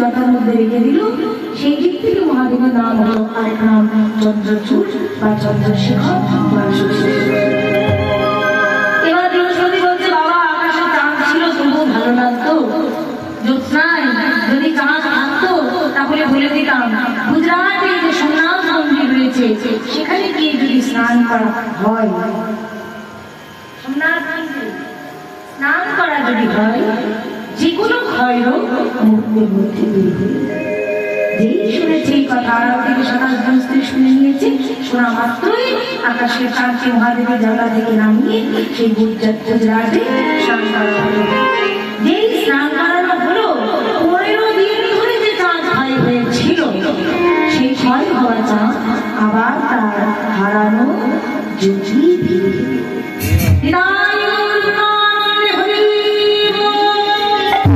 জটার মধ্যে রেখে দিল। সেই দিক থেকে মহাদেবের নাম হলো আরেক নাম চন্দ্রচূড় বা চন্দ্রশেখর বা শশীশেখর। এবার বৃহস্পতি বলছে, বাবা আকাশে চাঁদ ছিল তবুও ভালো লাগতো, জ্যোৎস্নায় যদি চাঁদ থাকতো তাহলে বলে দিতাম গুজরাটে যে সোমনাথ মন্দির রয়েছে সেখানে গিয়ে যদি স্নান করা হয়, সোমনাথ মন্দিরে স্নান করা যদি হয়, যে কোনো ক্ষয়রোগ মুহূর্তের মধ্যে দূর হয়ে যায়। যেই শুনেছে এই কথা, আড়াল থেকে সনাতন স্ত্রী শুনে নিয়েছে, শোনা মাত্রই আকাশের চাঁদকে মহাদেবের জায়গা থেকে নামিয়ে সেই গুজরাটে স্নান করা হলো।